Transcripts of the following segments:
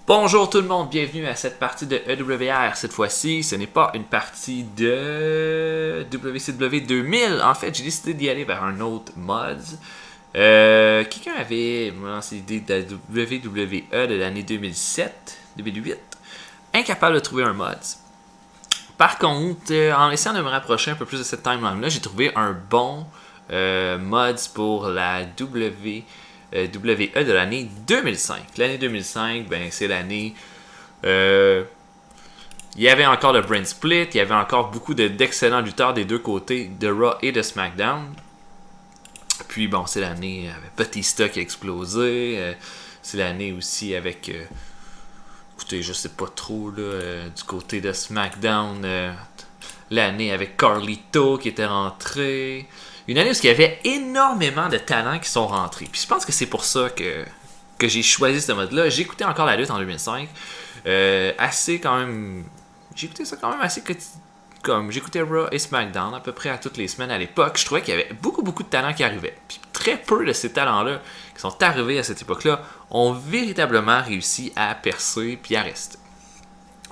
Bonjour tout le monde, bienvenue à cette partie de EWR. Cette fois-ci, ce n'est pas une partie de WCW 2000. En fait, j'ai décidé d'y aller vers un autre mods. Quelqu'un avait lancé l'idée de la WWE de l'année 2007-2008. Incapable de trouver un mods. Par contre, en essayant de me rapprocher un peu plus de cette timeline-là, j'ai trouvé un bon mods pour la WWE de l'année 2005. L'année 2005, ben, c'est l'année... il y avait encore le brand split, il y avait encore beaucoup d'excellents lutteurs des deux côtés, de Raw et de SmackDown. Puis bon, c'est l'année avec Batista qui a explosé. C'est l'année aussi avec... écoutez, je sais pas trop, là, du côté de SmackDown. L'année avec Carlito qui était rentré. Une année où il y avait énormément de talents qui sont rentrés. Puis je pense que c'est pour ça que j'ai choisi ce mode-là. J'ai écouté encore la lutte en 2005. Assez quand même... J'ai écouté ça quand même assez comme j'écoutais Raw et SmackDown à peu près à toutes les semaines à l'époque. Je trouvais qu'il y avait beaucoup de talents qui arrivaient. Puis très peu de ces talents-là qui sont arrivés à cette époque-là ont véritablement réussi à percer puis à rester.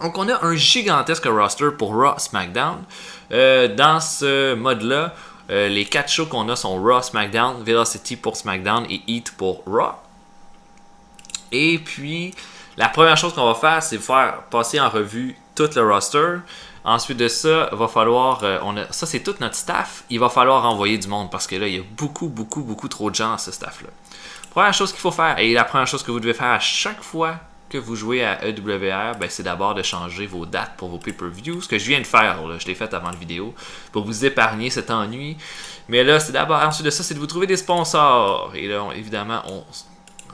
Donc on a un gigantesque roster pour Raw SmackDown. Dans ce mode-là, les 4 shows qu'on a sont Raw, SmackDown, Velocity pour SmackDown et Heat pour Raw. Et puis, la première chose qu'on va faire, c'est faire passer en revue tout le roster. Ensuite de ça, il va falloir... ça, c'est tout notre staff. Il va falloir envoyer du monde parce que là, il y a beaucoup trop de gens à ce staff-là. Première chose qu'il faut faire, et la première chose que vous devez faire à chaque fois que vous jouez à EWR, ben, c'est d'abord de changer vos dates pour vos pay-per-views. Ce que je viens de faire, là, je l'ai fait avant la vidéo, pour vous épargner cet ennui. Mais là, c'est d'abord, ensuite de ça, c'est de vous trouver des sponsors. Et là, évidemment, on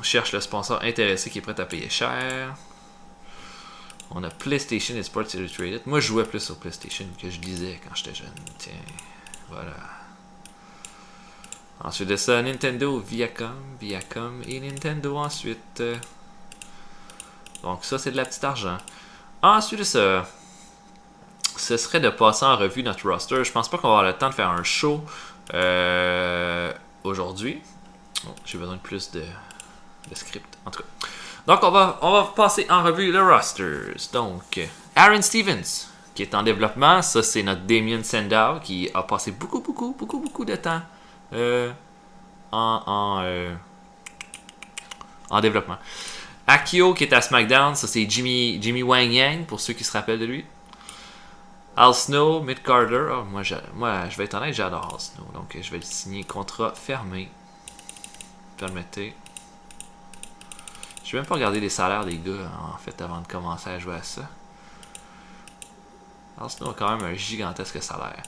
cherche le sponsor intéressé qui est prêt à payer cher. On a PlayStation et Sports Illustrated. Moi, je jouais plus sur PlayStation que je lisais quand j'étais jeune. Tiens, voilà. Ensuite de ça, Nintendo, Viacom et Nintendo ensuite. Donc ça, c'est de la petite argent. Ensuite de ça, ce serait de passer en revue notre roster. Je pense pas qu'on va avoir le temps de faire un show aujourd'hui. Oh, j'ai besoin de plus de script, en tout cas. Donc on va passer en revue le roster. Donc, Aaron Stevens, qui est en développement. Ça, c'est notre Damien Sandow, qui a passé beaucoup de temps en développement. Akio qui est à SmackDown, ça c'est Jimmy Wang Yang pour ceux qui se rappellent de lui. Al Snow, Mick Carter, oh, moi je vais être honnête, j'adore Al Snow, donc je vais le signer contrat fermé. Permettez. Je vais même pas regarder les salaires des gars en fait avant de commencer à jouer à ça. Al Snow a quand même un gigantesque salaire.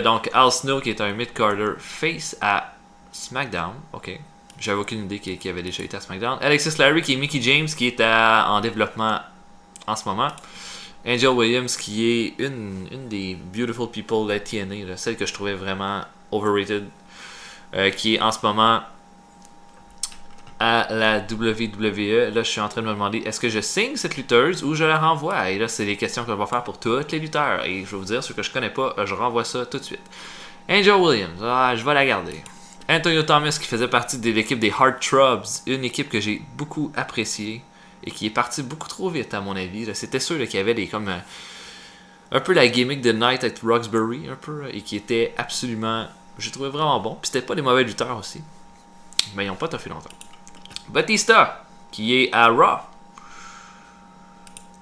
Donc Al Snow qui est un Mick Carter face à SmackDown, ok. J'avais aucune idée qu'il avait déjà été à SmackDown. Alexis Larry qui est Mickie James qui est en développement en ce moment. Angel Williams qui est une des Beautiful People de la TNA, là, celle que je trouvais vraiment overrated, qui est en ce moment à la WWE. Là, je suis en train de me demander, est-ce que je signe cette lutteuse ou je la renvoie? Et là, c'est des questions que je vais faire pour tous les lutteurs. Et je vais vous dire, ceux que je connais pas, je renvoie ça tout de suite. Angel Williams, je vais la garder. Antonio Thomas qui faisait partie de l'équipe des Heartthrobs, une équipe que j'ai beaucoup appréciée et qui est partie beaucoup trop vite à mon avis. C'était sûr qu'il y avait comme un peu la gimmick de Night at Roxbury un peu, et qui était absolument, j'ai trouvé vraiment bon. Puis c'était pas des mauvais lutteurs aussi, mais ils n'ont pas toffé longtemps. Batista qui est à Raw.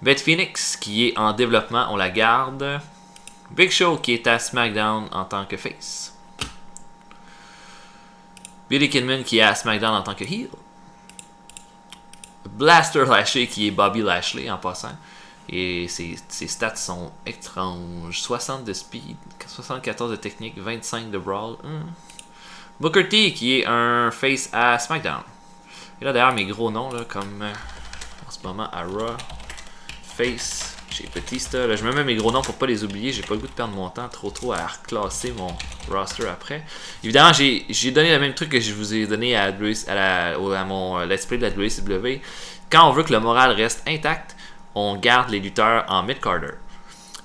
Beth Phoenix qui est en développement, on la garde. Big Show qui est à SmackDown en tant que face. Billy Kidman qui est à SmackDown en tant que heel. Blaster Lashley qui est Bobby Lashley en passant. Et ses stats sont étranges. 60 de speed, 74 de technique, 25 de brawl. Booker T qui est un face à SmackDown. Et là derrière mes gros noms là, comme en ce moment à Raw. Face chez Batista. Là, je me mets mes gros noms pour pas les oublier. J'ai pas le goût de perdre mon temps trop à reclasser mon roster après. Évidemment, j'ai donné le même truc que je vous ai donné à mon let's play de la WCW. Quand on veut que le moral reste intact, on garde les lutteurs en mid-carder.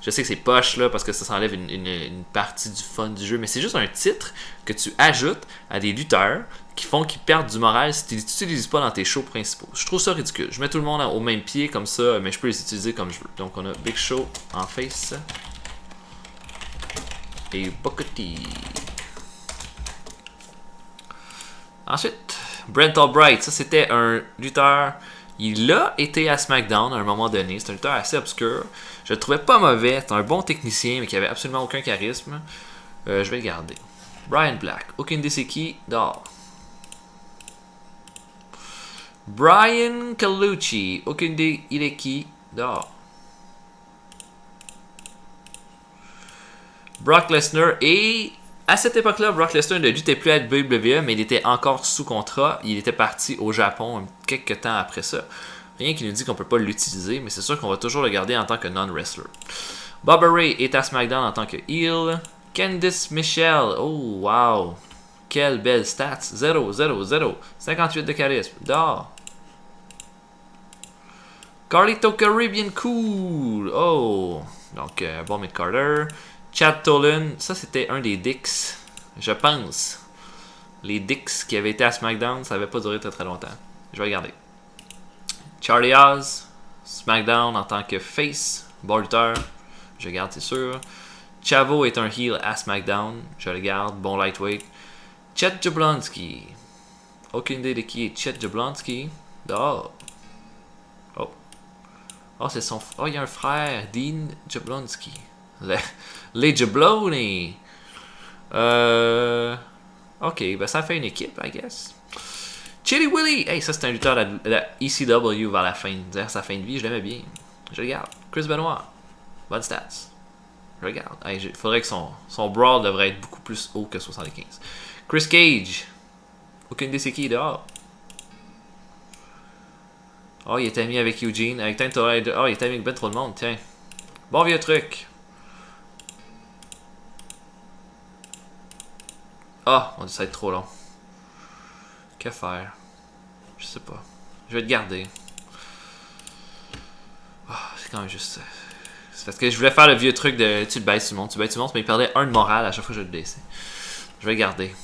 Je sais que c'est poche là parce que ça s'enlève une partie du fun du jeu, mais c'est juste un titre que tu ajoutes à des lutteurs qui font qu'ils perdent du moral si tu les utilises pas dans tes shows principaux. Je trouve ça ridicule. Je mets tout le monde au même pied comme ça, mais je peux les utiliser comme je veux. Donc on a Big Show en face. Et Booker T. Ensuite, Brent Albright. Ça, c'était un lutteur. Il a été à SmackDown à un moment donné. C'est un lutteur assez obscur. Je le trouvais pas mauvais. C'est un bon technicien, mais qui avait absolument aucun charisme. Je vais le garder. Brian Black. Aucune idée c'est qui. Dehors. Brian Colucci. Aucune idée il est qui. Dehors. Brock Lesnar. Et à cette époque-là, Brock Lesnar ne luttait plus à la WWE, mais il était encore sous contrat. Il était parti au Japon quelques temps après ça. Rien qui nous dit qu'on peut pas l'utiliser, mais c'est sûr qu'on va toujours le garder en tant que non-wrestler. Bubba Ray est à SmackDown en tant que heel. Candice Michelle. Oh, wow. Quelle belle stats. 0, 0, 0. 58 de charisme. Dehors. Carlito Caribbean Cool. Oh. Donc, bon mid Carter. Chad Tolan. Ça, c'était un des Dicks. Je pense. Les Dicks qui avaient été à SmackDown, ça n'avait pas duré très très longtemps. Je vais regarder. Charlie Haas. SmackDown en tant que face. Bon lutteur. Je garde, c'est sûr. Chavo est un heel à SmackDown. Je le garde. Bon lightweight. Chet Jablonski. Aucune idée de qui est Chet Jablonski. Dehors. Oh. Oh, c'est son... Oh, il y a un frère. Dean Jablonski. Les Jabloni. Ok, ben ça fait une équipe, I guess. Chili Willy. Hey, ça c'est un lutteur de la ECW vers la fin. Sa fin de vie, je l'aimais bien. Je le garde. Chris Benoit. Bonne stats. Je regarde. Il faudrait que son brawl devrait être beaucoup plus haut que 75. Chris Cage. Aucune idée c'est qui dehors. Oh, il est ami avec Eugene. Avec oh, il est ami avec ben trop de monde. Tiens. Bon vieux truc. Ah, on dit ça va être trop long. Que faire? Je sais pas. Je vais te garder. Oh, c'est quand même juste... C'est parce que je voulais faire le vieux truc de tu le baisses tout le monde, mais il perdait 1 de morale à chaque fois que je le baissais. Je vais le garder.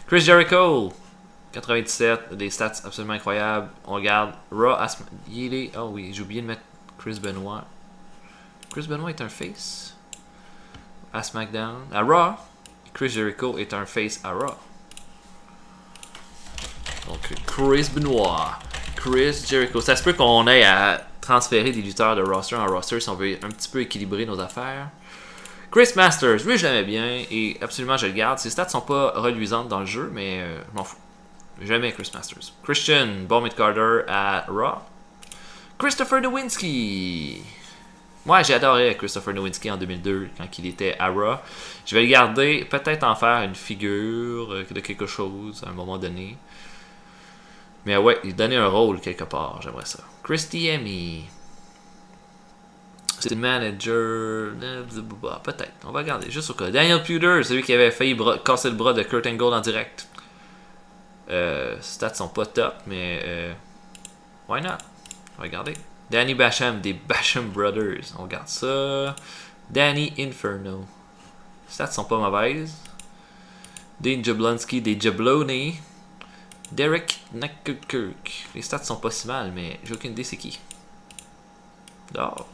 Chris Jericho, 97, des stats absolument incroyables. On regarde Raw. Oh oui, j'ai oublié de mettre Chris Benoit. Chris Benoit est un face à SmackDown. À Raw, Chris Jericho est un face à Raw. Donc Chris Benoit, Chris Jericho. Ça se peut qu'on ait à transférer des lutteurs de roster en roster si on veut un petit peu équilibrer nos affaires. Chris Masters, lui je l'aimais bien et absolument je le garde. Ses stats sont pas reluisantes dans le jeu, mais je m'en fous. Jamais Chris Masters. Christian, bon mid Carter à Raw. Christopher Nowinski. Moi j'ai adoré Christopher Nowinski en 2002 quand il était à Raw. Je vais le garder, peut-être en faire une figure de quelque chose à un moment donné. Mais ouais, il donnait un rôle quelque part, j'aimerais ça. Christy Emmy. C'est le manager. Peut-être, on va regarder, juste au cas. Daniel Puder, celui qui avait failli casser le bras de Kurt Angle en direct. Stats sont pas top, mais why not? On va regarder. Danny Basham, des Basham Brothers. On regarde ça. Danny Inferno. Stats sont pas mauvaises. Dean Jablonski, des Jabloni. Derek Nakirk. Les stats sont pas si mal, mais j'ai aucune idée c'est qui. Oh.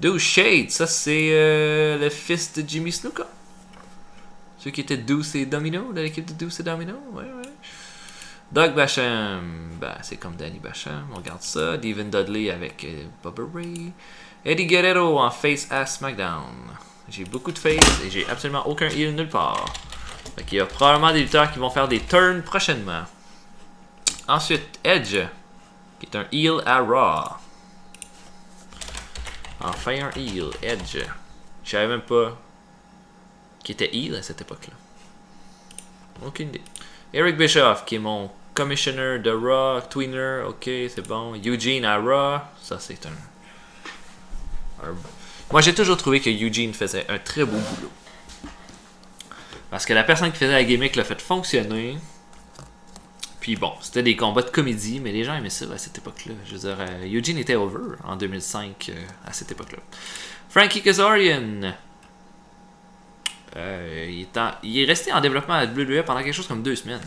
Deuce Shade, ça c'est le fils de Jimmy Snuka. Ceux qui étaient Deuce et Domino, de l'équipe de Deuce et Domino. Ouais. Doug Basham, ben, c'est comme Danny Basham, on regarde ça. Devin Dudley avec Bubba Ray. Eddie Guerrero en face à SmackDown. J'ai beaucoup de face et j'ai absolument aucun heel nulle part. Donc, il y a probablement des lutteurs qui vont faire des turns prochainement. Ensuite, Edge, qui est un heel à Raw. Enfin un heel, Edge. Je savais même pas qui était heel à cette époque-là. Aucune idée. Eric Bischoff, qui est mon commissioner de Raw, tweener, ok, c'est bon. Eugene à Raw, ça c'est un... Moi j'ai toujours trouvé que Eugene faisait un très beau boulot. Parce que la personne qui faisait la gimmick l'a fait fonctionner. Puis bon, c'était des combats de comédie, mais les gens aimaient ça à cette époque-là. Je veux dire, Eugene était over en 2005 à cette époque-là. Frankie Kazarian. Il est resté en développement à WWE pendant quelque chose comme 2 semaines.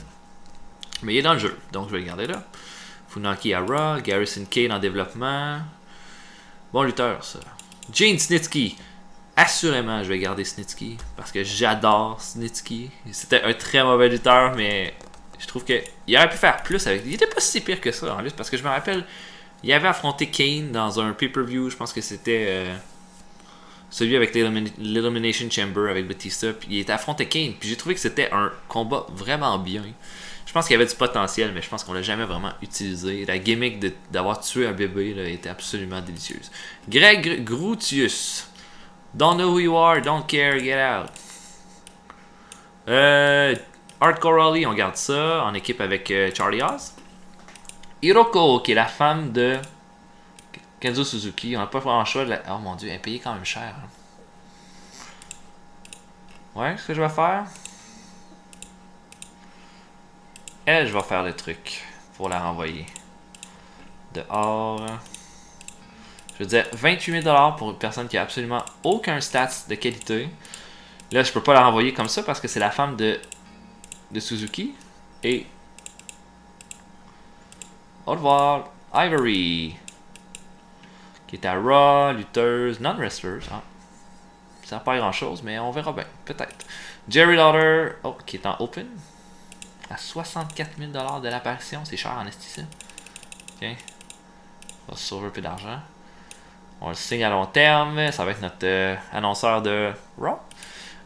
Mais il est dans le jeu, donc je vais le garder là. Funaki à Raw, Garrison Kane en développement. Bon lutteur, ça. Gene Snitsky. Assurément, je vais garder Snitsky parce que j'adore Snitsky. C'était un très mauvais lutteur, mais je trouve qu'il aurait pu faire plus avec. Il était pas si pire que ça en plus parce que je me rappelle, il avait affronté Kane dans un pay-per-view. Je pense que c'était celui avec l'Elimination Chamber avec Batista. Puis il était affronté Kane. Puis j'ai trouvé que c'était un combat vraiment bien. Je pense qu'il y avait du potentiel, mais je pense qu'on l'a jamais vraiment utilisé. La gimmick d'avoir tué un bébé là, était absolument délicieuse. Greg Groutius. Don't know who you are, don't care, get out. Hardcore Holly, on garde ça en équipe avec Charlie Haas. Hiroko, qui est la femme de Kenzo Suzuki. On n'a pas vraiment le choix de la... Oh mon dieu, elle est payée quand même cher. Ouais, ce que je vais faire. Elle, je vais faire le truc pour la renvoyer. Dehors. Je veux dire, 28 000 pour une personne qui a absolument aucun stats de qualité. Là, je peux pas la renvoyer comme ça parce que c'est la femme de Suzuki. Et... Au revoir. Ivory. Qui est à Raw, lutteuse, non-wrestlers. Hein. Ça n'a pas grand chose, mais on verra bien. Peut-être. Jerry Lauder. Oh, qui est en open. À 64 000 de l'apparition. C'est cher en esti, ça. Ok. On va se sauver un peu d'argent. On le signe à long terme. Ça va être notre annonceur de Raw.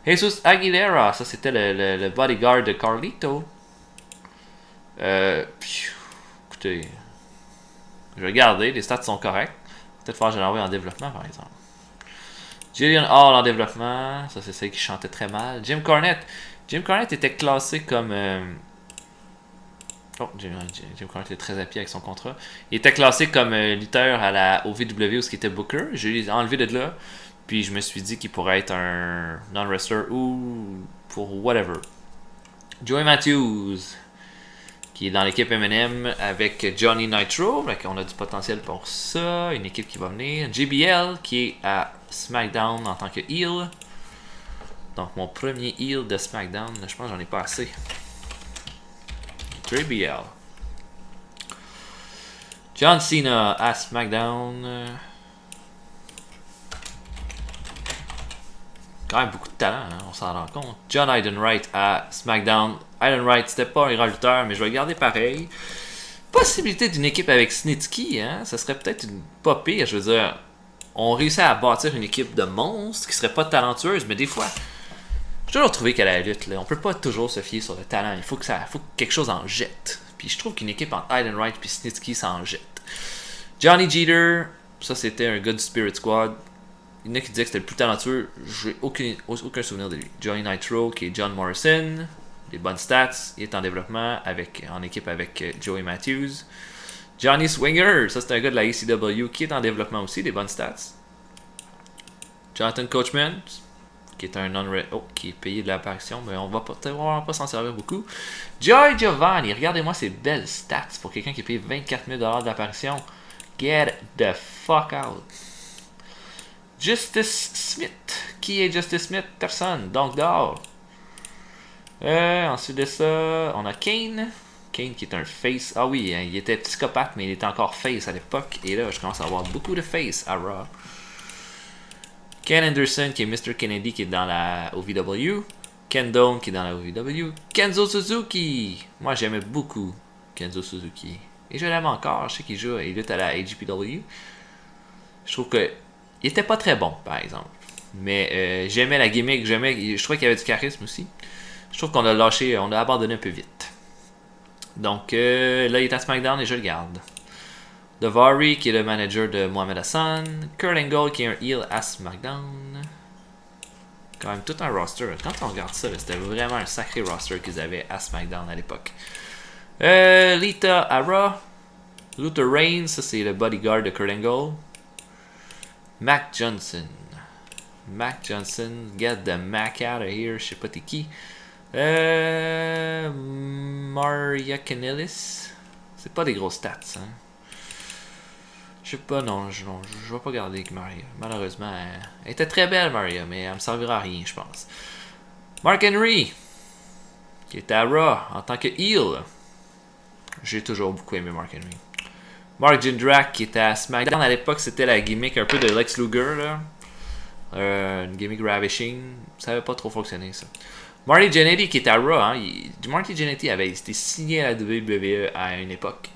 Jesus Aguilera. Ça, c'était le bodyguard de Carlito. Écoutez. Je vais regarder. Les stats sont corrects. Peut-être falloir que je l'envoie en développement, par exemple. Jillian Hall en développement. Ça, c'est celle qui chantait très mal. Jim Cornette. Jim Cornette était classé comme... Oh, Jim Cornette est très happy avec son contrat. Il était classé comme lutteur au VW où ce qui était Booker. Je l'ai enlevé de là. Puis je me suis dit qu'il pourrait être un non-wrestler ou pour whatever. Joey Matthews, qui est dans l'équipe M&M avec Johnny Nitro. Donc on a du potentiel pour ça. Une équipe qui va venir. JBL, qui est à SmackDown en tant que heel. Donc mon premier heel de SmackDown. Je pense que j'en ai pas assez. JBL. John Cena à SmackDown. Quand même beaucoup de talent, hein, on s'en rend compte. John Heidenreich à SmackDown. Heidenreich, c'était pas un grand lutteur, mais je vais le garder pareil. Possibilité d'une équipe avec Snitsky, hein, ça serait peut-être pas pire. Je veux dire, on réussit à bâtir une équipe de monstres qui serait pas talentueuse, mais des fois, j'ai toujours trouvé qu'à la lutte, là, on peut pas toujours se fier sur le talent. Il faut que quelque chose en jette. Puis je trouve qu'une équipe entre Heidenreich et Snitsky, ça en jette. Johnny Jeter, ça c'était un gars du Spirit Squad. Il y en a qui disaient que c'était le plus talentueux. J'ai aucun souvenir de lui. Johnny Nitro, qui est John Morrison. Des bonnes stats. Il est en développement en équipe avec Joey Matthews. Johnny Swinger, ça c'est un gars de la ECW qui est en développement aussi. Des bonnes stats. Jonathan Coachman, qui est un qui est payé de l'apparition, mais on va vraiment pas s'en servir beaucoup. Joy Giovanni, regardez-moi ces belles stats pour quelqu'un qui est payé 24 000 de l'apparition. Get the fuck out. Justice Smith. Qui est Justice Smith? Personne. Donc dehors. Ensuite de ça, on a Kane. Kane qui est un face. Ah oui, hein, il était psychopathe, mais il était encore face à l'époque. Et là, je commence à avoir beaucoup de face à Raw. Ken Anderson qui est Mr. Kennedy qui est dans la OVW. Ken Dome qui est dans la OVW. Kenzo Suzuki. Moi, j'aimais beaucoup Kenzo Suzuki. Et je l'aime encore. Je sais qu'il joue, il lutte à la AGPW. Je trouve que il était pas très bon, par exemple. Mais j'aimais la gimmick, je trouvais qu'il y avait du charisme aussi. Je trouve qu'on a lâché, on a abandonné un peu vite. Donc là, il est à SmackDown et je le garde. Daivari, qui est le manager de Mohamed Hassan. Kurt Angle, qui est un heel à SmackDown. Quand même tout un roster. Quand on regarde ça, c'était vraiment un sacré roster qu'ils avaient à SmackDown à l'époque. Lita à Raw. Luther Reigns, ça c'est le bodyguard de Kurt Angle. Mac Johnson. Mac Johnson, get the Mac out of here. Je sais pas t'es qui. Maria Kanellis. C'est pas des grosses stats, hein. Je sais pas, non, je vais pas garder avec Maria. Malheureusement, elle était très belle, Maria, mais elle me servira à rien, je pense. Mark Henry, qui est à Raw en tant que heel. J'ai toujours beaucoup aimé Mark Henry. Mark Jindrak qui était à SmackDown à l'époque, c'était la gimmick un peu de Lex Luger, là. Une gimmick ravishing. Ça n'avait pas trop fonctionné, ça. Marty Jannetty qui était à Raw, hein. Marty Jannetty avait été signé à la WWE à une époque.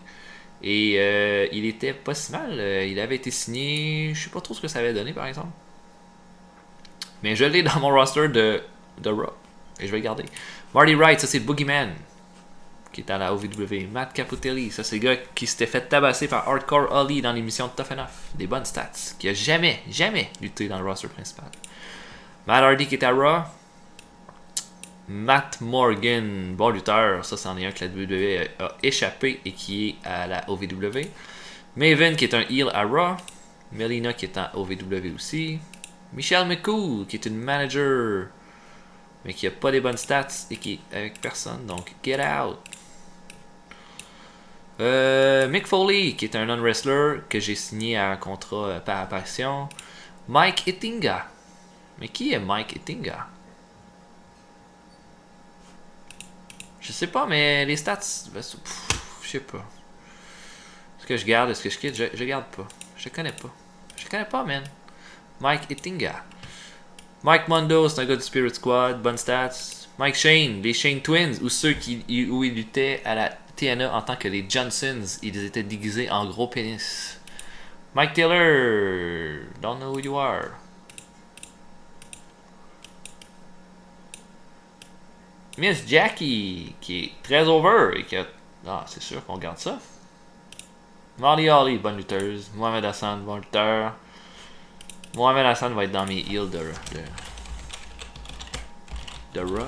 Et il était pas si mal. Il avait été signé. Je sais pas trop ce que ça avait donné par exemple. Mais je l'ai dans mon roster de Raw. Et je vais le garder. Marty Wright, ça c'est Boogeyman. Qui est à la OVW. Matt Capotelli, ça c'est le gars qui s'était fait tabasser par Hardcore Holly dans l'émission de Tough Enough. Des bonnes stats. Qui a jamais lutté dans le roster principal. Matt Hardy qui est à Raw. Matt Morgan, bon lutteur, ça c'en est un que la WWE a échappé et qui est à la OVW. Maven qui est un heel à Raw. Melina qui est en OVW aussi. Michelle McCool qui est une manager mais qui a pas des bonnes stats et qui est avec personne, donc get out. Mick Foley qui est un non-wrestler que j'ai signé à un contrat par apparition. Mike Ettinga. Mais qui est Mike Ettinga? Je sais pas, mais les stats, je sais pas. Est-ce que je garde, est-ce que je quitte? Je garde pas. Je connais pas. Je connais pas, man. Mike Ettinga. Mike Mondo, c'est un gars du Spirit Squad, bonnes stats. Mike Shane, les Shane Twins, ou ceux où ils luttaient à la TNA en tant que les Johnsons, ils étaient déguisés en gros pénis. Mike Taylor, don't know who you are. Miss Jackie, qui est très over et qui a... Ah, c'est sûr qu'on garde ça. Molly Holly, bonne lutteuse. Mohamed Hassan, bon lutteur. Mohamed Hassan va être dans mes heels de Raw.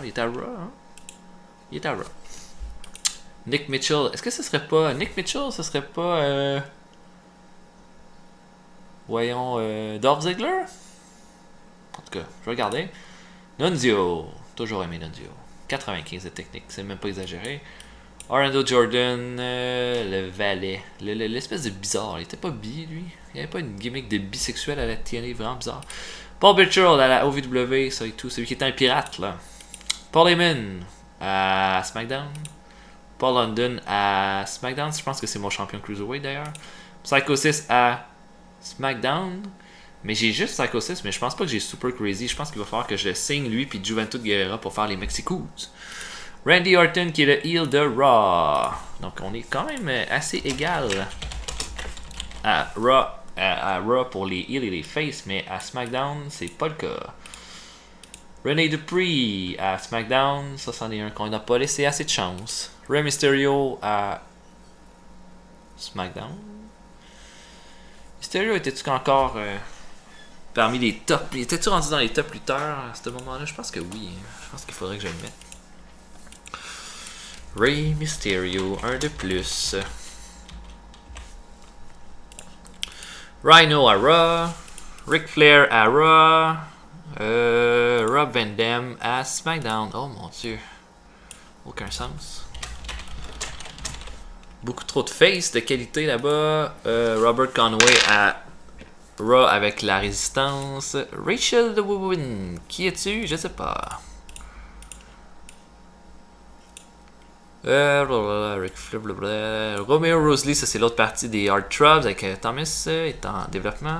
Il est à Raw, hein? Il est à Raw. Nick Mitchell. Est-ce que ce serait pas... Nick Mitchell, ce serait pas... Voyons... Dolph Ziggler? En tout cas, je vais regarder. Nunzio. Toujours aimé Nunzio. 95 de technique, c'est même pas exagéré. Orlando Jordan, le valet, l'espèce de bizarre, il était pas bi lui, il avait pas une gimmick de bisexuel à la TNA, vraiment bizarre. Paul Burchill à la OVW, ça et tout, celui qui était un pirate là. Paul Heyman à SmackDown. Paul London à SmackDown, je pense que c'est mon champion Cruiserweight d'ailleurs. Psycho 6 à SmackDown. Mais j'ai juste Psycho 6, mais je pense pas que j'ai Super Crazy. Je pense qu'il va falloir que je le signe lui puis Juventud Guerrera pour faire les Mexicos. Randy Orton qui est le heel de Raw. Donc on est quand même assez égal à Raw pour les heels et les face, mais à SmackDown, c'est pas le cas. Rene Dupree à SmackDown, ça c'en est un qu'on n'a pas laissé assez de chance. Rey Mysterio à SmackDown. Mysterio était-tu encore parmi les top? Était-tu rendu dans les top lutteurs à ce moment-là? Je pense que oui. Je pense qu'il faudrait que je le mette. Rey Mysterio, un de plus. Rhino à Raw. Ric Flair à Raw. Rob Van Dam à SmackDown. Oh mon dieu. Aucun sens. Beaucoup trop de face de qualité là-bas. Robert Conway à Raw avec la résistance. Rachel DeWin. Qui es-tu? Je sais pas. Romeo Rosalie, ça c'est l'autre partie des Hard Trubs avec Thomas est en développement.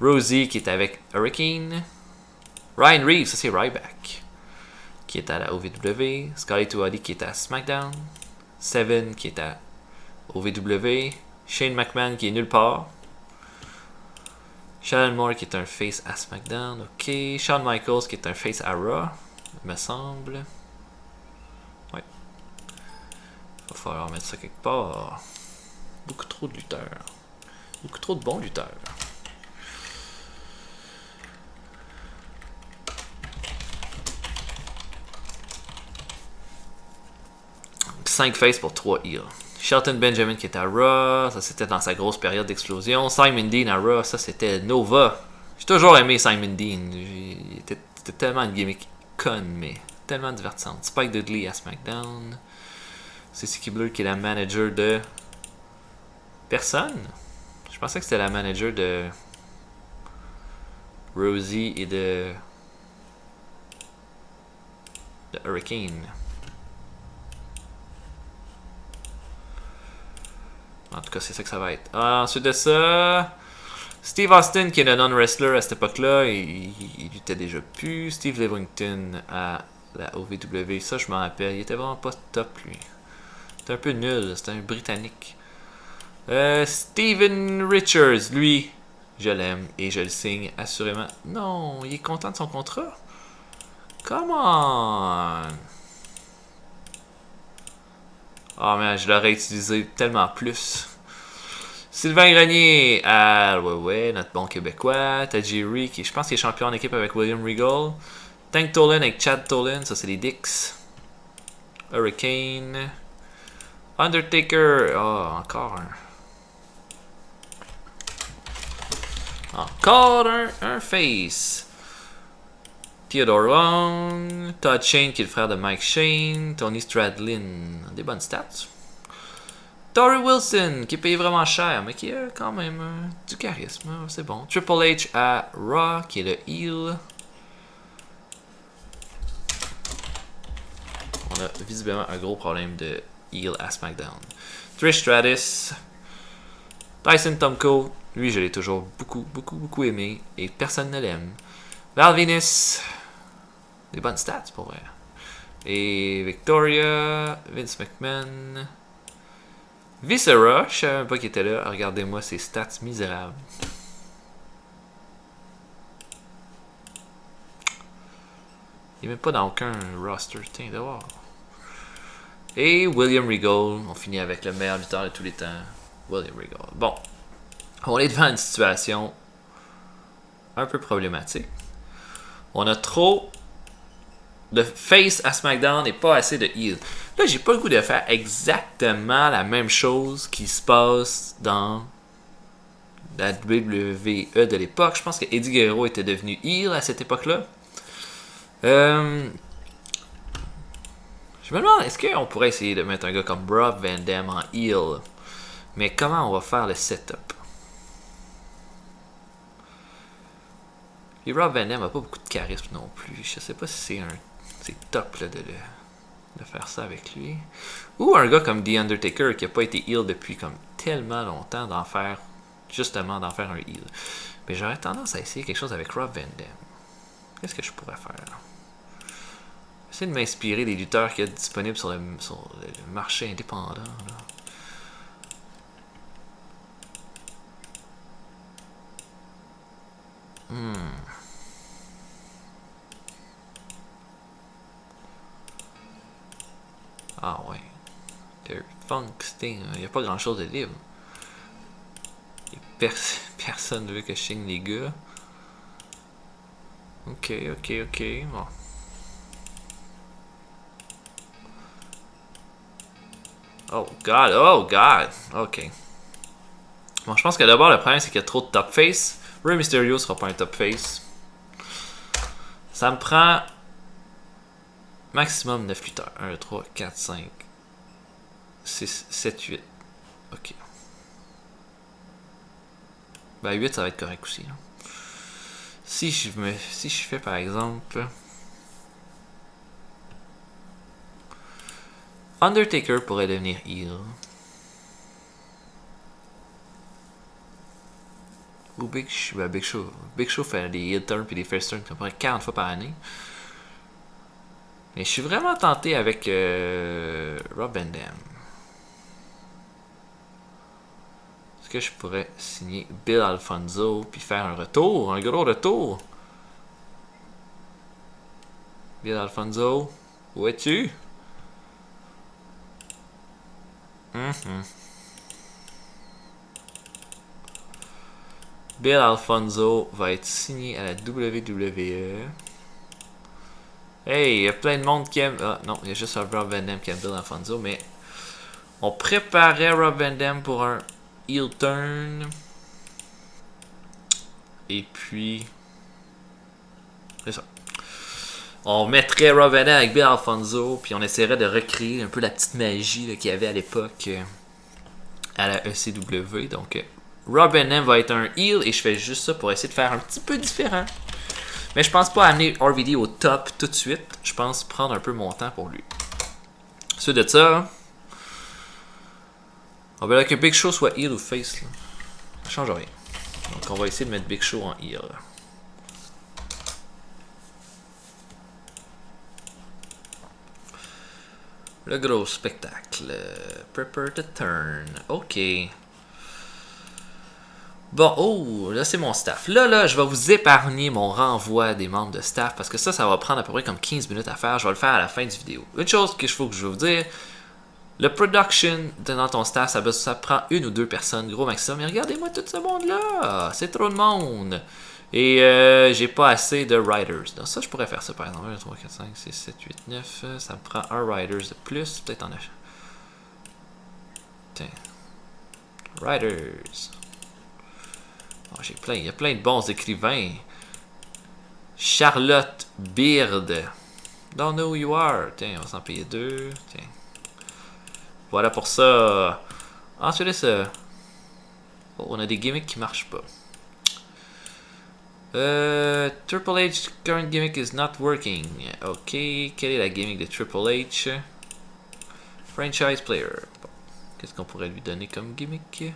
Rosie qui est avec Hurricane. Ryan Reeves, ça c'est Ryback qui est à la OVW. Scully Tuadi qui est à SmackDown. Seven qui est à OVW. Shane McMahon qui est nulle part. Shannon Moore qui est un face à SmackDown. Ok. Shawn Michaels qui est un face à Raw, me semble. Ouais. Va falloir mettre ça quelque part. Beaucoup trop de lutteurs. Beaucoup trop de bons lutteurs. Cinq faces pour 3 heals. Shelton Benjamin qui est à Raw, ça c'était dans sa grosse période d'explosion. Simon Dean à Raw, ça c'était Nova. J'ai toujours aimé Simon Dean. C'était tellement une gimmick conne, mais tellement divertissante. Spike Dudley à SmackDown. Ceci Kibler qui est la manager de personne. Je pensais que c'était la manager de Rosie et de Hurricane. En tout cas, c'est ça que ça va être. Ensuite de ça, Steve Austin, qui est le non-wrestler à cette époque-là, il était déjà plus. Steve Levington à la OVW, ça je m'en rappelle. Il était vraiment pas top, lui. C'était un peu nul, c'était un Britannique. Steven Richards, lui, je l'aime et je le signe assurément. Non, il est content de son contrat. Come on! Oh man, je l'aurais utilisé tellement plus. Sylvain Grenier, ouais, notre bon Québécois. Tajiri, qui je pense qu'il est champion en équipe avec William Regal. Tank Tolan avec Chad Tolan, ça c'est les Dicks. Hurricane. Undertaker, encore un. Encore un face. Theodore Long, Todd Shane qui est le frère de Mike Shane, Tony Stradlin, des bonnes stats. Torrie Wilson qui est payé vraiment cher, mais qui a quand même du charisme, c'est bon. Triple H à Raw qui est le heel. On a visiblement un gros problème de heel à SmackDown. Trish Stratus, Tyson Tomko, lui je l'ai toujours beaucoup aimé et personne ne l'aime. Val Venis, des bonnes stats pour vrai. Et Victoria, Vince McMahon, Viscera, je savais même pas qu'il était là. Regardez-moi ces stats misérables. Il n'est même pas dans aucun roster, tiens, de voir. Et William Regal, on finit avec le meilleur lutteur de tous les temps, William Regal. Bon, on est devant une situation un peu problématique. On a trop de face à SmackDown et pas assez de heel. Là, j'ai pas le goût de faire exactement la même chose qui se passe dans la WWE de l'époque. Je pense que Eddie Guerrero était devenu heel à cette époque-là. Je me demande, est-ce qu'on pourrait essayer de mettre un gars comme Rob Van Dam en heel? Mais comment on va faire le setup? Et Rob Van Dam n'a pas beaucoup de charisme non plus. Je sais pas si c'est top là, de faire ça avec lui. Ou un gars comme The Undertaker qui n'a pas été heel depuis comme tellement longtemps d'en faire un heel. Mais j'aurais tendance à essayer quelque chose avec Rob Van Dam. Qu'est-ce que je pourrais faire? Essayer de m'inspirer des lutteurs qu'il y a disponibles sur le marché indépendant. Là. Ah ouais. Terry Funk, Sting, il n'y a pas grand chose de libre. Personne ne veut que je signe les gars. Ok. Bon. Oh God. Ok. Bon, je pense que d'abord le problème c'est qu'il y a trop de top face. Rey Mysterio sera pas un top face. Ça me prend maximum 9 lutteurs. 1, 3, 4, 5, 6, 7, 8. Ok. Ben 8 ça va être correct aussi. Là. Si je fais par exemple Undertaker pourrait devenir heel. Ou Big Show. Ben Big Show. Big Show fait des heel turns et des face turns à peu près 40 fois par année. Mais je suis vraiment tenté avec Rob Van Dam. Est-ce que je pourrais signer Bill Alfonso puis faire un retour, un gros retour? Bill Alfonso, où es-tu? Bill Alfonso va être signé à la WWE. Hey, il y a plein de monde qui aime... Ah non, il y a juste Rob Van Dam qui aime Bill Alfonso, mais... On préparait Rob Van Dam pour un heel turn. Et puis... C'est ça. On mettrait Rob Van Dam avec Bill Alfonso, puis on essaierait de recréer un peu la petite magie qu'il y avait à l'époque à la ECW. Donc, Rob Van Dam va être un heel, et je fais juste ça pour essayer de faire un petit peu différent. Mais je pense pas amener RVD au top tout de suite. Je pense prendre un peu mon temps pour lui. Ensuite de ça, On veut que Big Show soit heel ou face. Là. Ça change rien. Donc on va essayer de mettre Big Show en heel. Le gros spectacle. Prepare to turn. Ok. Bon, oh, là c'est mon staff. Là, je vais vous épargner mon renvoi des membres de staff parce que ça va prendre à peu près comme 15 minutes à faire. Je vais le faire à la fin du vidéo. Une chose que je veux vous dire, le production dans ton staff, ça prend une ou deux personnes, gros maximum. Mais regardez-moi tout ce monde-là, c'est trop de monde. Et j'ai pas assez de riders. Donc ça, je pourrais faire ça par exemple. 1, 2, 3, 4, 5, 6, 7, 8, 9. Ça me prend un riders de plus. Peut-être en a. Tiens. Riders. Oh, il y a plein de bons écrivains. Charlotte Beard. Don't know who you are. Tiens, on va s'en payer 2. Tiens. Voilà pour ça. Ensuite, ça. Oh, on a des gimmicks qui marchent pas. Triple H current gimmick is not working. Ok, quelle est la gimmick de Triple H? Franchise player. Bon. Qu'est-ce qu'on pourrait lui donner comme gimmick?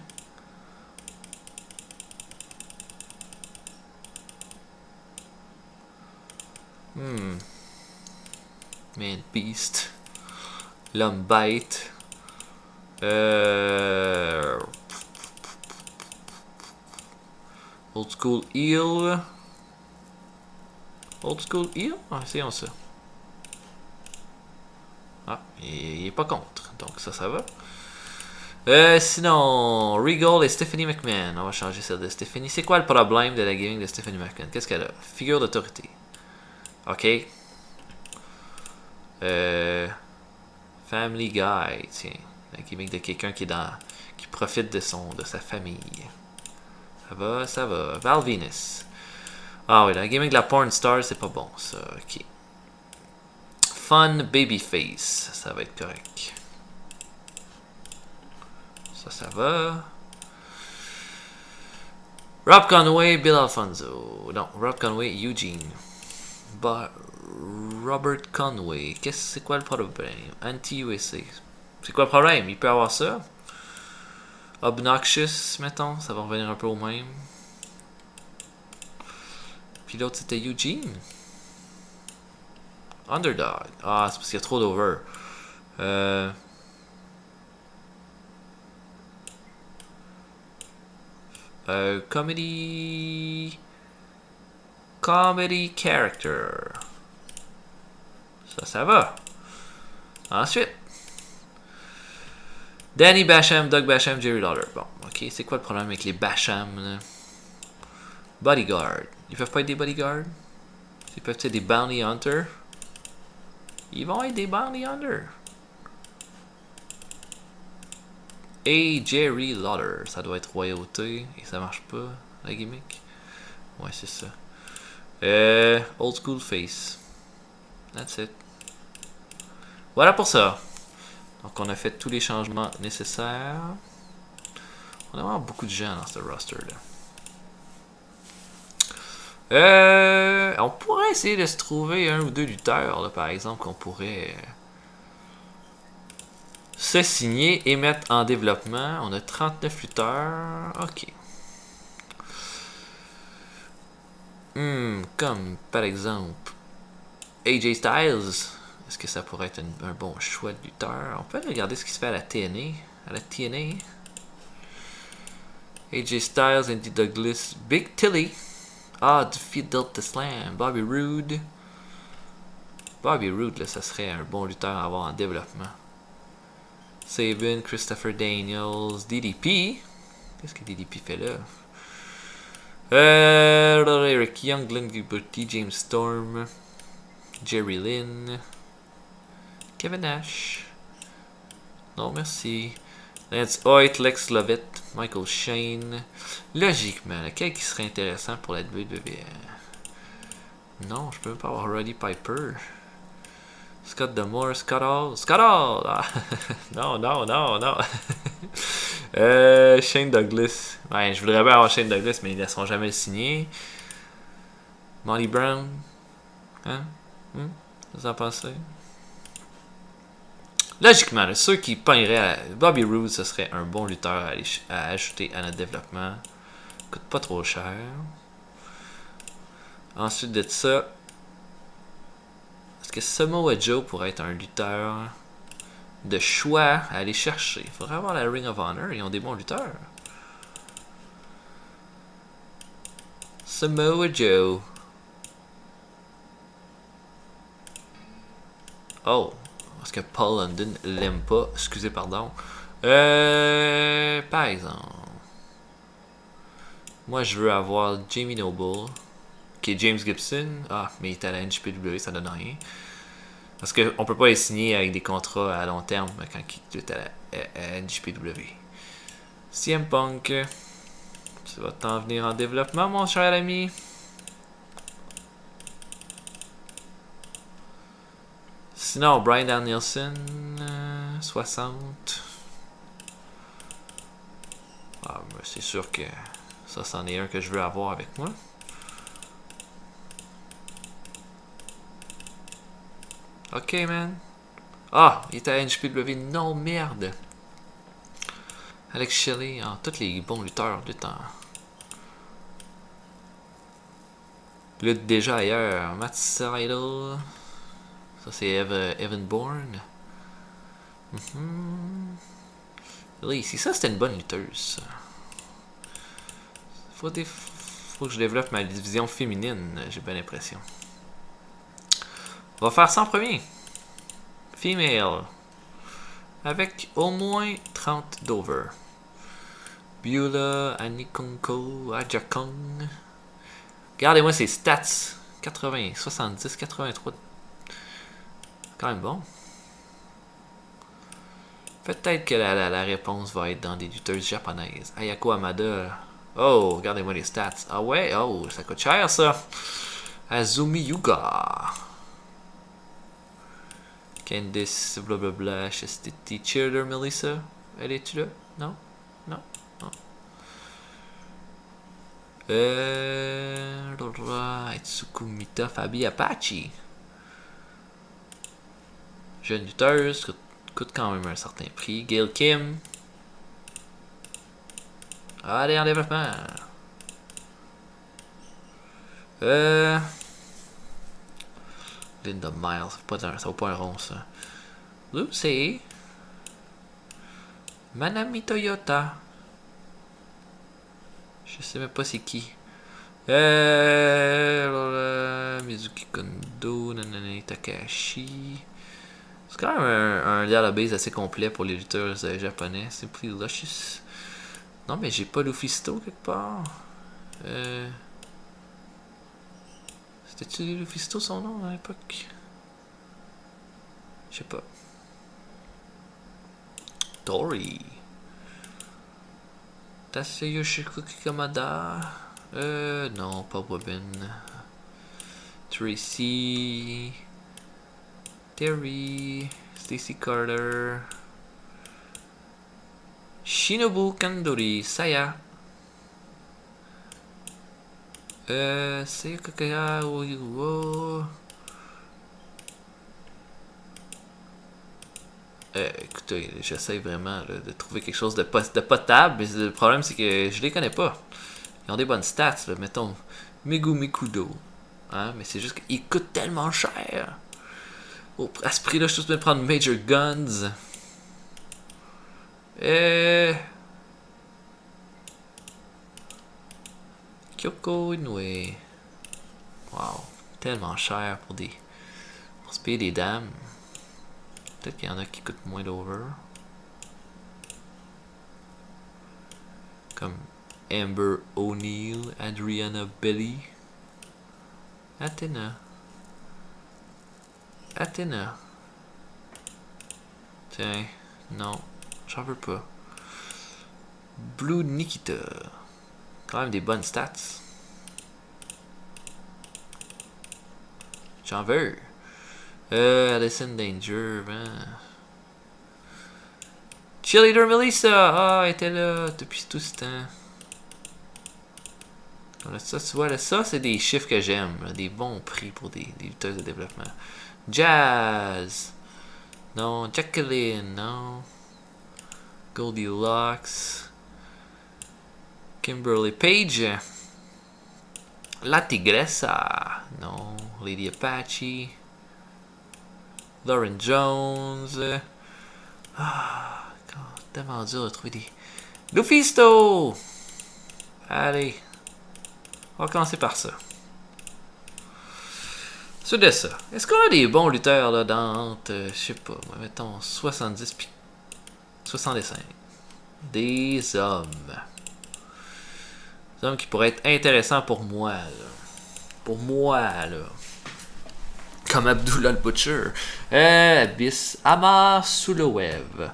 Man Beast. L'homme bête. Old School Heel. Old School Heel? Ah, essayons ça. Ah, il est pas contre. Donc ça va. Sinon, Regal et Stephanie McMahon. On va changer celle de Stephanie. C'est quoi le problème de la gaming de Stephanie McMahon? Qu'est-ce qu'elle a? Figure d'autorité. Ok. Family Guy. Tiens. La gimmick de quelqu'un qui profite de sa famille. Ça va. Val Venus. Ah oui, la gimmick de la porn star, c'est pas bon, ça. Ok. Fun Babyface. Ça va être correct. Ça va. Rob Conway, Bill Alfonso. Non, Rob Conway, Eugene. Robert Conway. C'est quoi le problème? Anti-USA. C'est quoi le problème? Il peut avoir ça. Obnoxious, mettons. Ça va revenir un peu au même. Puis l'autre, c'était Eugene. Underdog. Ah, c'est parce qu'il y a trop d'over. Comedy character. Ça va. Ensuite. Danny Basham, Doug Basham, Jerry Lawler. Bon, ok, c'est quoi le problème avec les Basham là? Bodyguard. Ils peuvent pas être des bodyguards? Ils peuvent être des bounty hunters? Ils vont être des bounty hunters. Et Jerry Lawler. Ça doit être royauté. Et ça marche pas, la gimmick. Ouais, c'est ça. Old School Face. That's it. Voilà pour ça. Donc on a fait tous les changements nécessaires. On a vraiment beaucoup de gens dans ce roster là. On pourrait essayer de se trouver un ou deux lutteurs là, par exemple qu'on pourrait se signer et mettre en développement. On a 39 lutteurs. Ok. Comme par exemple AJ Styles. Est-ce que ça pourrait être un bon choix de lutteur? On peut aller regarder ce qui se fait à la TNA. À la TNA. AJ Styles, Andy Douglas, Big Tilly. Ah, Defeat Delta Slam. Bobby Roode. Bobby Roode, là, ça serait un bon lutteur à avoir en développement. Sabin, Christopher Daniels, DDP. Qu'est-ce que DDP fait là? Eric Young, Glenn Gilberty, James Storm, Jerry Lynn, Kevin Nash. Non, merci. Lance Hoyt, Lex Lovett, Michael Shane. Logiquement, lequel qui serait intéressant pour la WWE? Non, je peux même pas avoir Roddy Piper. Scott D'Amore, Scott Hall. Scott Hall! Ah. Non. Shane Douglas. Ouais, je voudrais bien avoir Shane Douglas, mais ils ne laisseront jamais le signer. Molly Brown. Hein? Vous en pensez? Logiquement, là, ceux qui pognerait Bobby Roode, ce serait un bon lutteur à ajouter à notre développement. Coûte pas trop cher. Ensuite de ça, est-ce que Samoa Joe pourrait être un lutteur de choix à aller chercher? Il faudrait avoir la Ring of Honor, ils ont des bons lutteurs. Samoa Joe. Oh, est-ce que Paul London l'aime pas? Excusez, pardon. Par exemple, moi je veux avoir Jamie Noble, qui est James Gibson. Ah, mais il est à la NJPW, ça donne rien. Parce qu'on peut pas les signer avec des contrats à long terme quand il est à la NJPW. CM Punk, tu vas t'en venir en développement, mon cher ami. Sinon, Bryan Danielson, 60. Ah, c'est sûr que ça, c'en est un que je veux avoir avec moi. Ok, man. Ah, il était à NJPW. Non, merde. Alex Shelley, tous les bons lutteurs luttent déjà ailleurs. Matt Sydal. Ça, c'est Evan Bourne. Oui, si ça, c'était une bonne lutteuse. Faut que je développe ma division féminine, j'ai bien l'impression. On va faire ça en premier. Female. Avec au moins 30 d'over. Beulah, Anikonko, Ajakong. Regardez-moi ces stats. 80, 70, 83. Quand même bon. Peut-être que la réponse va être dans des lutteuses japonaises. Ayako Hamada. Oh, regardez-moi les stats. Ah ouais, oh, ça coûte cher ça. Azumi Yuga. Candice, blablabla, Chastity, Cheerleader, Melissa. Elle est-tu là? Non? Non? Non. Itsukumita, Fabi, Apache. Jeune lutteuse, coûte quand même un certain prix. Gail Kim. Allez, en développement. Linda Miles, ça vaut pas un rond ça. Lucy. Manami Toyota. Je sais même pas c'est qui. Mizuki Kondo, Nanani Takahashi. C'est quand même un database assez complet pour les lutteurs japonais. Simply Luscious. Non, mais j'ai pas Lufisto quelque part. C'était-tu Lufisto son nom à l'époque? Je sais pas. Tori. Tatsuyoshiku Kikamada. Non, pas Webin. Tracy. Terry. Stacy Carter. Shinobu Kandori. Saya. Saya Kakaya. Écoutez, j'essaie vraiment là, de trouver quelque chose de potable, mais le problème c'est que je les connais pas. Ils ont des bonnes stats, là, mettons Megumi Kudo. Hein, mais c'est juste qu'ils coûtent tellement cher. À ce prix-là, je suis juste me prendre Major Guns. Kyoko Inoue. Wow, tellement cher pour se payer des dames. Peut-être qu'il y en a qui coûtent moins d'over. Comme Amber O'Neil, Adriana Belli. Athena. Tiens, non, j'en veux pas. Blue Nikita. Quand même des bonnes stats. J'en veux. Addison Danger, hein. Cheerleader Melissa! Ah, elle était là depuis tout ce temps. Là, ça, tu vois, là, ça, c'est des chiffres que j'aime. Des bons prix pour des lutteuses de développement. Jazz! Non. Jacqueline, non. Goldilocks. Kimberly Page. La Tigressa. Non. Lady Apache. Lauren Jones. Ah, tellement dur de trouver des... Lufisto! Allez. On va commencer par ça. Ensuite de ça, est-ce qu'on a des bons lutteurs là dans, je sais pas, moi, mettons 70 puis 65. Des hommes. Des hommes qui pourraient être intéressants pour moi, là. Pour moi, là. Comme Abdullah le Butcher. Abyss. Amar Suloev.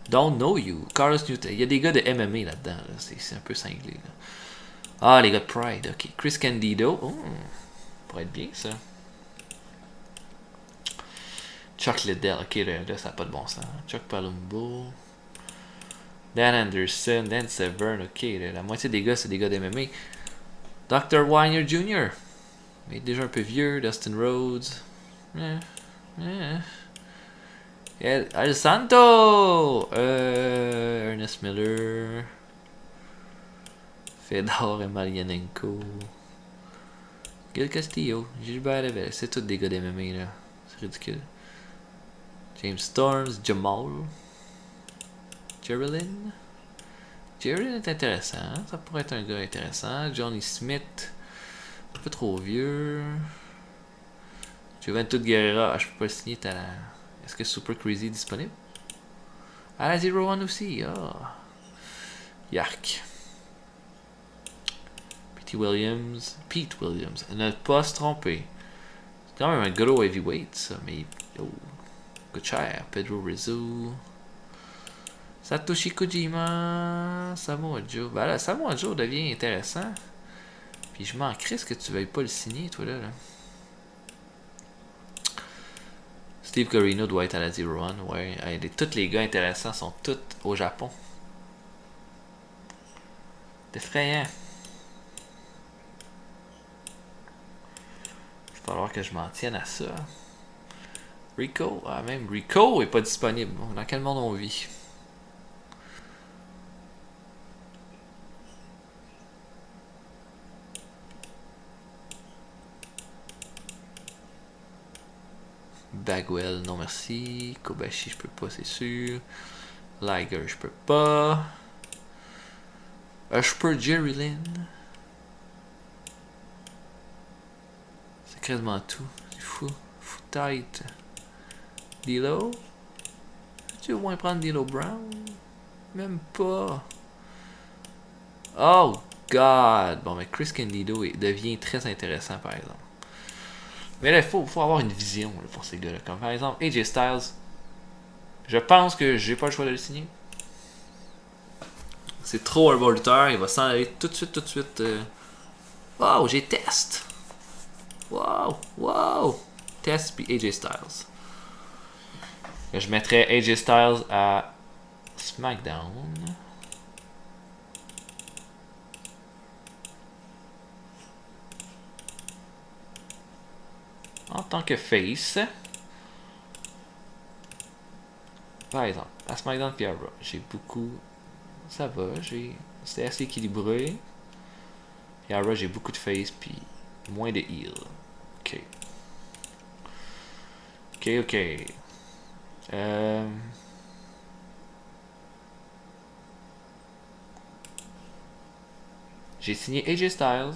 Don't Know You. Carlos Newton. Il y a des gars de MMA là-dedans. Là. C'est un peu cinglé. Là. Ah, les gars de Pride. Ok. Chris Candido. Oh, pourrait être bien, ça. Chuck Liddell. Ok, là ça n'a pas de bon sens. Chuck Palumbo. Dan Anderson. Dan Severn. Ok, là, la moitié des gars, c'est des gars de MMA. Dr. Weiner Jr. Mais déjà un peu vieux. Dustin Rhodes. El Santo! Ernest Miller. Fedor Emelianenko. Gil Castillo. Gilbert Level. C'est tous des gars d'MMA là. C'est ridicule. James Storms. Jamal. Geraldine. Geraldine est intéressant. Ça pourrait être un gars intéressant. Johnny Smith. Un peu trop vieux. Juventud Guerrera. Je peux pas le signer. Est-ce que Super Crazy est disponible? À la Zero One aussi. Ah. Yark. Pete Williams. Ne pas se tromper. C'est quand même un gros heavyweight, ça. Mais. Oh. Coûte cher. Pedro Rizzo. Satoshi Kojima. Samoa Joe. Ben là, Samoa Joe devient intéressant. Puis je m'en crisse que tu veuilles pas le signer, toi là. Steve Corino doit être à la Zero One, ouais. Tous les gars intéressants sont tous au Japon. C'est effrayant. Il va falloir que je m'en tienne à ça. Rico, même Rico est pas disponible. Dans quel monde on vit? Bagwell, non merci. Kobashi, je peux pas, c'est sûr. Liger, je peux pas. Je peux Jerry Lynn. C'est quasiment tout. C'est fou. Fou tête. D'Lo. Tu veux au moins prendre D'Lo Brown? Même pas. Oh God. Bon, mais Chris Candido devient très intéressant par exemple. Mais là, il faut avoir une vision là, pour ces gars-là. Comme par exemple AJ Styles. Je pense que j'ai pas le choix de le signer. C'est trop un bon lutteur. Il va s'en aller tout de suite. Wow, j'ai Test. Wow. Test puis AJ Styles. Et je mettrais AJ Styles à SmackDown. En tant que face. Par exemple, à SmackDown puis à Raw, j'ai beaucoup. Ça va, c'est assez équilibré. Et à Raw, j'ai beaucoup de face puis moins de heal. Ok. J'ai signé AJ Styles.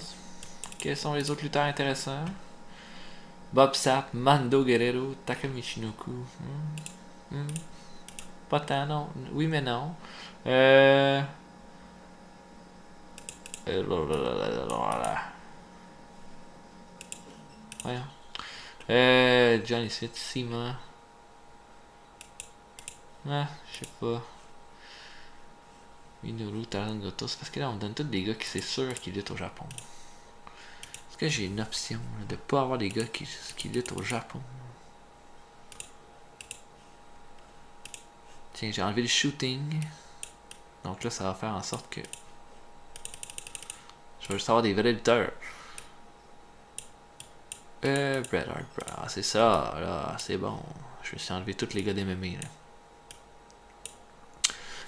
Quels sont les autres lutteurs intéressants? Bob Sapp, Mando Guerrero, Taka Michinoku. Pas tant, non. Oui, mais non. Voyons. Johnny Smith, Sima. Je sais pas. Minoru, Tarangoto. C'est parce que là, on donne tous des gars qui c'est sûr qui luttent au Japon. Est-ce que j'ai une option là, de pas avoir des gars qui luttent au Japon? Tiens, j'ai enlevé le shooting. Donc là, ça va faire en sorte que je vais juste avoir des vrais lutteurs. Bret Hart, c'est ça, là, c'est bon. Je me suis enlevé tous les gars des MMA. Là.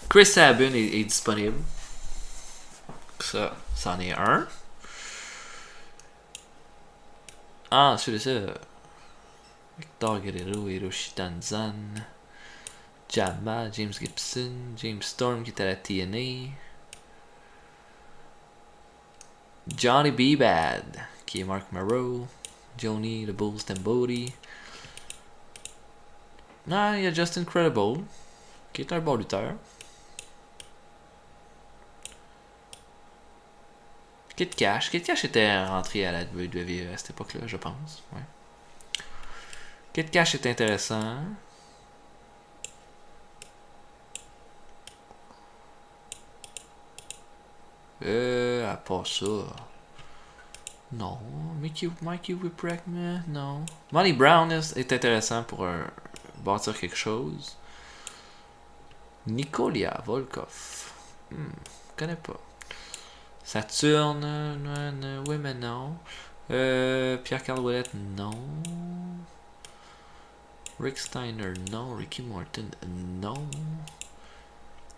Chris Sabin est disponible. Ça, c'en est un. Ah, ensuite de ça, Victor Guerrero, Hiroshi Tanzan, Jamal, James Gibson, James Storm qui est à la TNA, Johnny B. Bad qui est Mark Moreau, Johnny the Bulls Tambodi. Ah, il y a Justin Credible qui est un bon lutteur. Kid Cash. Kid Cash était rentré à la WWE à cette époque-là, je pense. Ouais. Kid Cash est intéressant. À part ça. Non. Mikey Whipwreck, non. Money Brown est intéressant pour bâtir quelque chose. Nikolia Volkov. Je connais pas. Saturne, oui mais non. Pierre-Carl Ouellette, non. Rick Steiner, non. Ricky Morton, non.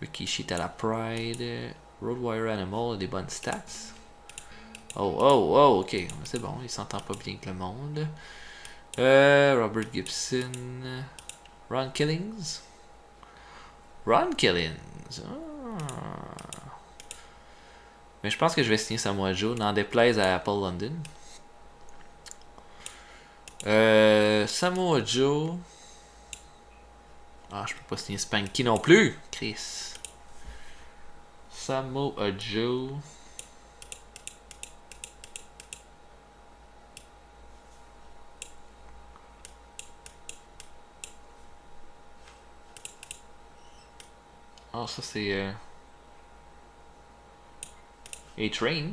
Ricky Sheet à la Pride. Roadwire Animal a des bonnes stats. Oh, ok. C'est bon, il s'entend pas bien avec le monde. Robert Gibson. Ron Killings. Ron Killings. Mais je pense que je vais signer Samoa Joe, n'en déplaise à Apple London. Samoa Joe. Ah, je peux pas signer Spanky non plus. Chris. Samoa Joe. Ah, ça c'est A-Train,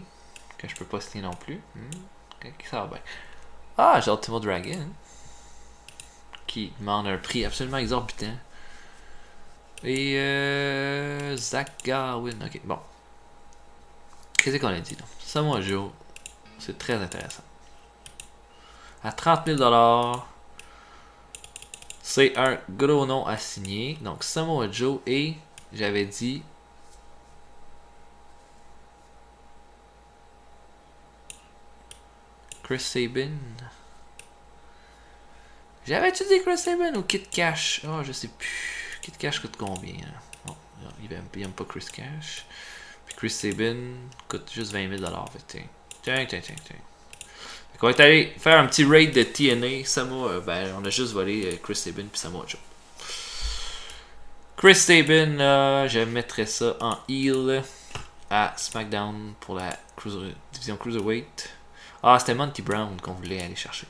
que je peux pas signer non plus. Ça va bien. Ah, j'ai Ultimo Dragon, qui demande un prix absolument exorbitant. Et Zach Garwin. Ok, bon. Qu'est-ce qu'on a dit là? Samoa Joe, c'est très intéressant. À 30 000$, c'est un gros nom à signer. Donc Samoa Joe et, j'avais dit, Chris Sabin. J'avais-tu dit Chris Sabin ou Kid Cash? Oh, je sais plus. Kid Cash coûte combien? Oh, il aime pas Chris Cash. Puis Chris Sabin coûte juste 20 000$. Tiens. On va aller faire un petit raid de TNA. Samoa, on a juste volé Chris Sabin puis Samoa Joe. Chris Sabin, je mettrais ça en heel à SmackDown pour la division Cruiserweight. Ah, c'était Monty Brown qu'on voulait aller chercher.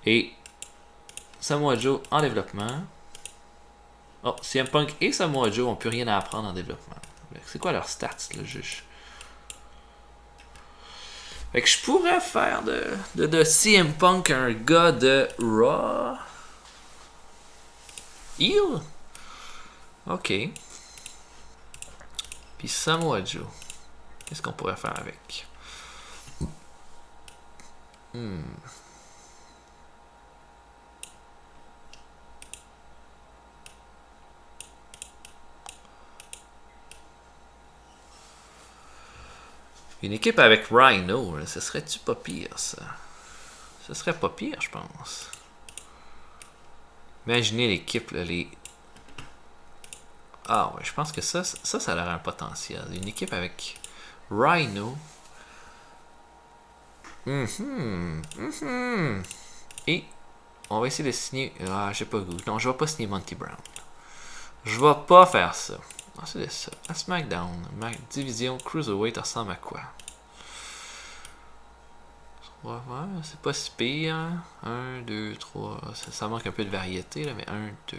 Et Samoa Joe en développement. Oh, CM Punk et Samoa Joe n'ont plus rien à apprendre en développement. C'est quoi leurs stats, le juge? Fait que je pourrais faire de CM Punk un gars de Raw. Heel? Ok. Puis Samoa Joe. Qu'est-ce qu'on pourrait faire avec? Une équipe avec Rhino, ce serait-tu pas pire, ça? Ce serait pas pire, je pense. Imaginez l'équipe, là, les... Ah ouais, je pense que ça aurait un potentiel. Une équipe avec Rhino. Et on va essayer de signer... Ah, j'ai pas le goût. Non, je vais pas signer Monty Brown. Je vais pas faire ça. C'est ça. À SmackDown, division Cruiserweight ressemble à quoi? C'est pas si pire. 1, 2, 3. Ça manque un peu de variété, là, mais 1, 2,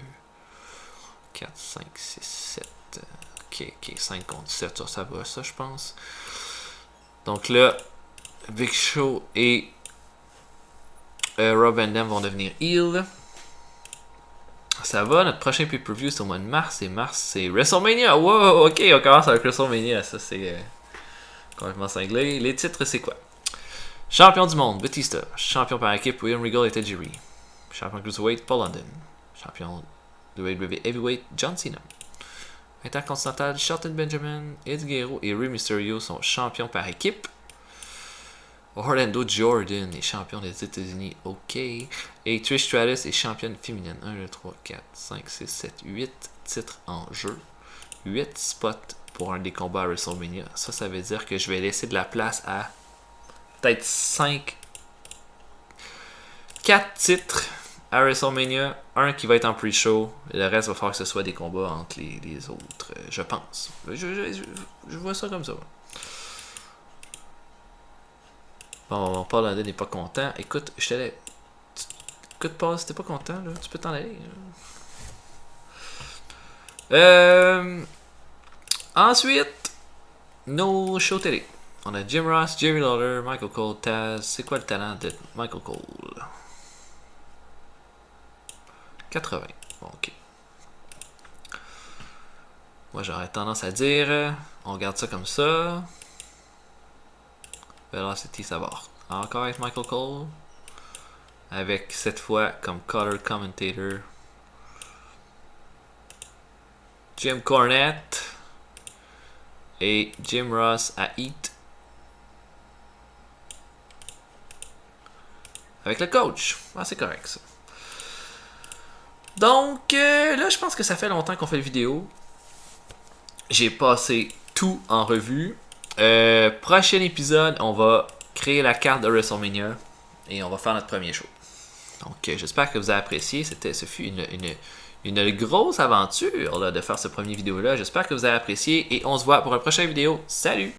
4, 5, 6, 7. Ok, 5 contre 7. Ça va, ça, je pense. Donc là, Big Show et Rob Van Dam vont devenir heel. Ça va, notre prochain pay-per-view c'est au mois de mars. Et mars, c'est WrestleMania. Wow, ok, on commence avec WrestleMania. Ça, c'est complètement cinglé. Les titres, c'est quoi? Champion du monde, Batista. Champion par équipe, William Regal et Ted Jerry. Champion Cruiserweight, Paul London. Champion de WWE Heavyweight, John Cena. Intercontinental, Shelton Benjamin, Eddie Guerrero et Rey Mysterio sont champions par équipe. Orlando Jordan est champion des États-Unis, ok. Et Trish Stratus est championne féminine. 1, 2, 3, 4, 5, 6, 7, 8 titres en jeu. 8 spots pour un des combats à WrestleMania. Ça veut dire que je vais laisser de la place à peut-être 4 titres à WrestleMania. Un qui va être en pre-show. Et le reste va falloir que ce soit des combats entre les autres, je pense. Je vois ça comme ça. Bon, Paul London n'est pas content. Écoute, je te écoute, Paul, si t'es pas content, là, tu peux t'en aller. Ensuite, nos shows télé. On a Jim Ross, Jerry Lawler, Michael Cole, Taz. C'est quoi le talent de Michael Cole? 80. Bon, ok. Moi, j'aurais tendance à dire, on garde ça comme ça. Velocity, ça va. Encore avec Michael Cole. Avec cette fois comme color commentator Jim Cornette et Jim Ross à Heat. Avec le coach. Ah, c'est correct ça. Donc là, je pense que ça fait longtemps qu'on fait la vidéo. J'ai passé tout en revue. Prochain épisode, on va créer la carte de WrestleMania et on va faire notre premier show. Donc j'espère que vous avez apprécié. Ce fut une grosse aventure là, de faire ce premier vidéo là. J'espère que vous avez apprécié et on se voit pour une prochaine vidéo. Salut!